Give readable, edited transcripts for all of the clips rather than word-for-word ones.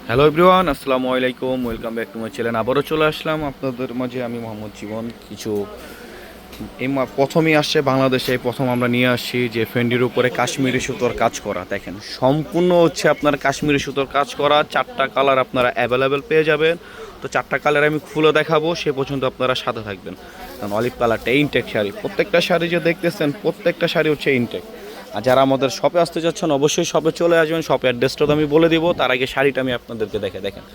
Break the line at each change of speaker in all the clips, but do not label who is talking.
Hello everyone, আসসালামু আলাইকুম। Welcome back to my channel. আবারও চলে আসলাম আপনাদের মাঝে আমি মোহাম্মদ জীবন। কিছু প্রথমেই আসছে বাংলাদেশে প্রথম আমরা নিয়ে আসছি যে ফেন্ডির উপরে কাশ্মীরি সুতোর কাজ করা। দেখেন সম্পূর্ণ হচ্ছে আপনার কাশ্মীরি সুতোর কাজ করা। 4টা কালার আপনারা অ্যাভেলেবেল পেয়ে যাবেন। তো 4টা কালার আমি খুলে দেখাবো, সে পর্যন্ত আপনারা সাথে থাকবেন। কারণ অলিভ কালারটা ইনটেক শাড়ি, প্রত্যেকটা শাড়ি যে দেখতেছেন প্রত্যেকটা শাড়ি হচ্ছে ইনটেক। আর যারা আমাদের শপে আসতে যাচ্ছেন অবশ্যই শপে চলে আসবেন। শপের অ্যাড্রেসটা তো আমি বলে দিব, তার আগে শাড়িটা আমি আপনাদেরকে দেখেন।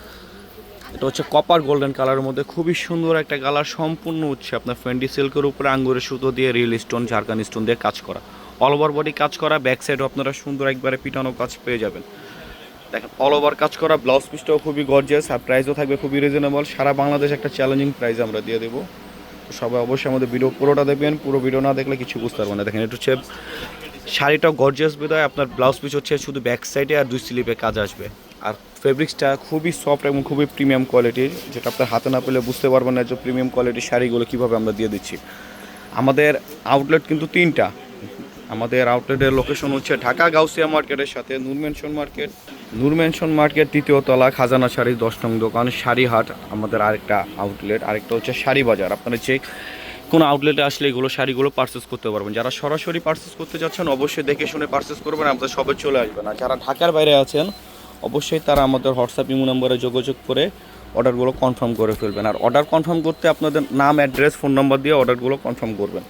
এটা হচ্ছে কপার গোল্ডেন কালারের মধ্যে খুবই সুন্দর একটা কালার। সম্পূর্ণ হচ্ছে আপনার ফেন্ডি সিল্কের উপরে আঙ্গুরের সুতো দিয়ে রিয়েল স্টোন, ঝাড়খান স্টোন দিয়ে কাজ করা, অল ওভার বডি কাজ করা। ব্যাক সাইডও আপনারা সুন্দর একবারে পিটানো কাজ পেয়ে যাবেন। দেখেন অল ওভার কাজ করা, ব্লাউজ পিসটাও খুবই গর্জিয়াস আর প্রাইসও থাকবে খুবই রিজনেবল। সারা বাংলাদেশ একটা চ্যালেঞ্জিং প্রাইস আমরা দিয়ে দেবো। সবাই অবশ্যই আমাদের ভিডিও পুরোটা দেখবেন, পুরো ভিডিও না দেখলে কিছু বুঝতে পারবেন না। দেখেন এটা হচ্ছে শাড়িটাও গর্জিয়াস বিদায়, আপনার ব্লাউজ পিস হচ্ছে শুধু ব্যাক সাইডে আর 2 স্লিপে কাজ আসবে। আর ফেব্রিক্সটা খুবই সফট এবং খুবই প্রিমিয়াম কোয়ালিটির, যেটা আপনার হাতে না পেলে বুঝতে পারবেন না যে প্রিমিয়াম কোয়ালিটির শাড়িগুলো কীভাবে আমরা দিয়ে দিচ্ছি। আমাদের আউটলেট কিন্তু 3টা। আমাদের আউটলেটের লোকেশন হচ্ছে ঢাকা গাউসিয়া মার্কেটের সাথে নূর মেনশন মার্কেট 3য় তলা, খাজানা শাড়ি 10 নং দোকান, শাড়িহাট আমাদের আরেকটা আউটলেট। আরেকটা হচ্ছে শাড়ি বাজার। আপনারা যে কোনো আউটলেটে আসলে এগুলো শাড়িগুলো পারচেস করতে পারবেন। যারা সরাসরি পারচেস করতে যাচ্ছেন অবশ্যই দেখে শুনে পারচেস করবেন, আমাদের সবে চলে আসবেন। আর যারা ঢাকার বাইরে আছেন অবশ্যই তারা আমাদের হোয়াটসঅ্যাপ ইমো নম্বরে যোগাযোগ করে অর্ডারগুলো কনফার্ম করে ফেলবেন। আর অর্ডার কনফার্ম করতে আপনাদের নাম, অ্যাড্রেস, ফোন নাম্বার দিয়ে অর্ডারগুলো কনফার্ম করবেন।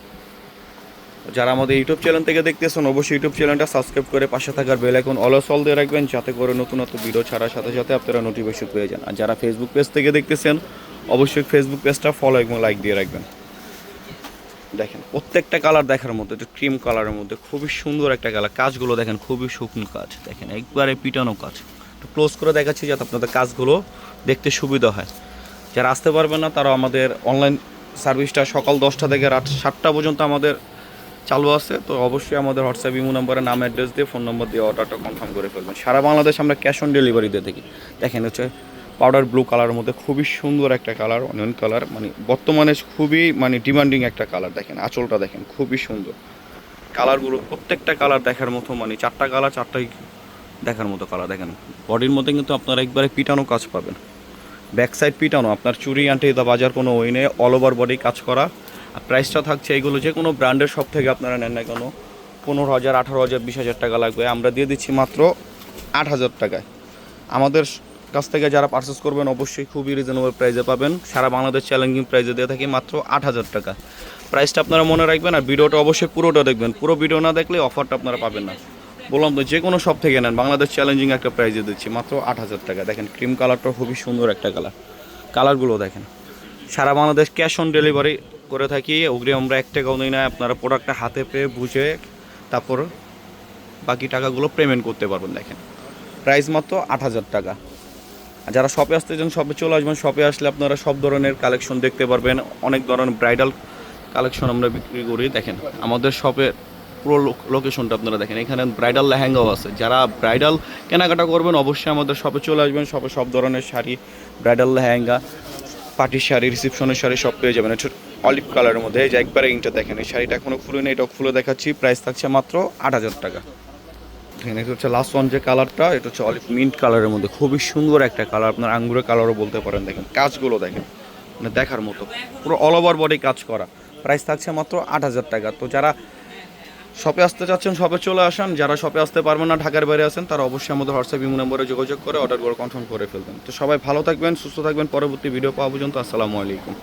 যারা আমাদের ইউটিউব চ্যানেল থেকে দেখতেছেন অবশ্যই ইউটিউব চ্যানেলটা সাবস্ক্রাইব করে পাশে থাকার বেল আইকন অল দিয়ে রাখবেন, যাতে করে নতুন নতুন ভিডিও ছাড়ার সাথে সাথে আপনারা নোটিফিকেশন পেয়ে যান। আর যারা ফেসবুক পেজ থেকে দেখতেছেন অবশ্যই ফেসবুক পেজটা ফলো এবং লাইক দিয়ে রাখবেন। দেখেন প্রত্যেকটা কালার দেখার মধ্যে, একটু ক্রিম কালারের মধ্যে খুবই সুন্দর একটা কালার। কাজগুলো দেখেন খুবই শুকনো কাজ, দেখেন একবারে পিটানো কাজ। একটু ক্লোজ করে দেখাচ্ছি যাতে আপনাদের কাজগুলো দেখতে সুবিধা হয়। যারা আসতে পারবেন না তারা আমাদের অনলাইন সার্ভিসটা সকাল 10টা থেকে রাত 7টা পর্যন্ত আমাদের চালু আছে। তো অবশ্যই আমাদের হোয়াটসঅ্যাপ ইমো নাম্বারে নাম, অ্যাড্রেস দিয়ে, ফোন নম্বর দিয়ে অর্ডারটা কনফার্ম করে ফেলবেন। সারা বাংলাদেশ আমরা ক্যাশ অন ডেলিভারি দিয়ে থাকি। দেখেন হচ্ছে পাউডার ব্লু কালারের মধ্যে খুবই সুন্দর একটা কালার, অনিয়ন কালার, মানে বর্তমানে খুবই ডিমান্ডিং একটা কালার। দেখেন আঁচলটা দেখেন খুবই সুন্দর। কালারগুলো প্রত্যেকটা কালার দেখার মতো, 4টা কালার 4টাই দেখার মতো কালার। দেখেন বডির মধ্যে কিন্তু আপনারা একবারে পিটানো কাজ পাবেন, ব্যাক সাইড পিটানো, আপনার চুরি আনতে বাজার কোনো ওই নেই, অল ওভার বডি কাজ করা। আর প্রাইসটা থাকছে এইগুলো যে কোনো ব্র্যান্ডের শপ থেকে আপনারা নেন না কেন 15,000, 18,000, 20,000 টাকা লাগবে, আমরা দিয়ে দিচ্ছি মাত্র 8,000 টাকায়। আমাদের কাছ থেকে যারা পারচেস করবেন অবশ্যই খুবই রিজনেবল প্রাইসে পাবেন। সারা বাংলাদেশ চ্যালেঞ্জিং প্রাইসে দিয়ে থাকি মাত্র 8,000 টাকা। প্রাইসটা আপনারা মনে রাখবেন আর ভিডিওটা অবশ্যই পুরোটা দেখবেন। পুরো ভিডিও না দেখলে অফারটা আপনারা পাবেন না। বললাম তো যে কোনো শপ থেকে নেন বাংলাদেশ চ্যালেঞ্জিং একটা প্রাইসে দিচ্ছি মাত্র 8,000 টাকা। দেখেন ক্রিম কালারটা খুবই সুন্দর একটা কালার। কালারগুলো দেখেন। সারা বাংলাদেশ ক্যাশ অন ডেলিভারি করে থাকি, অগ্রিম আমরা 1 টাকাও নিই না। আপনারা প্রোডাক্টটা হাতে পেয়ে বুঝে তারপর বাকি টাকাগুলো পেমেন্ট করতে পারবেন। দেখেন প্রাইস মাত্র 8,000 টাকা। আর যারা শপে আসতে চান শপে চলে আসবেন। শপে আসলে আপনারা সব ধরনের কালেকশন দেখতে পারবেন। অনেক ধরনের ব্রাইডাল কালেকশন আমরা বিক্রি করি। দেখেন আমাদের শপের পুরো লোকেশনটা আপনারা দেখেন, এখানে ব্রাইডাল লেহেঙ্গাও আছে। যারা ব্রাইডাল কেনাকাটা করবেন অবশ্যই আমাদের শপে চলে আসবেন। শপে সব ধরনের শাড়ি, ব্রাইডাল লেহেঙ্গা, পার্টির শাড়ি, রিসেপশনের শাড়ি সব পেয়ে যাবেন। এটা অলিভ কালারের মধ্যে, এই যে একবারে ইনটা দেখেন। এই শাড়িটা এখনও খুলে নেই, এটাও খুলে দেখাচ্ছি। প্রাইস থাকছে মাত্র 8,000 টাকা। দেখেন এটা হচ্ছে লাস্ট ওয়ান যে কালারটা, এটা হচ্ছে অলিভ মিন্ট কালারের মধ্যে খুবই সুন্দর একটা কালার, আপনার আঙ্গুরের কালারও বলতে পারেন। দেখেন কাজগুলো দেখেন দেখার মতো, পুরো অল ওভার বডি কাজ করা। প্রাইস থাকছে মাত্র 8,000 টাকা। তো যারা শপে আসতে চাচ্ছেন শপে চলে আসেন। যারা শপে আসতে পারবেন না ঢাকার বাইরে আছেন তারা অবশ্যই আমাদের হোয়াটসঅ্যাপ ইমো নম্বরে যোগাযোগ করে অর্ডারগুলো কনফার্ম করে ফেলবেন। তো সবাই ভালো থাকবেন, সুস্থ থাকবেন। পরবর্তী ভিডিও পাওয়া পর্যন্ত আসসালামু আলাইকুম।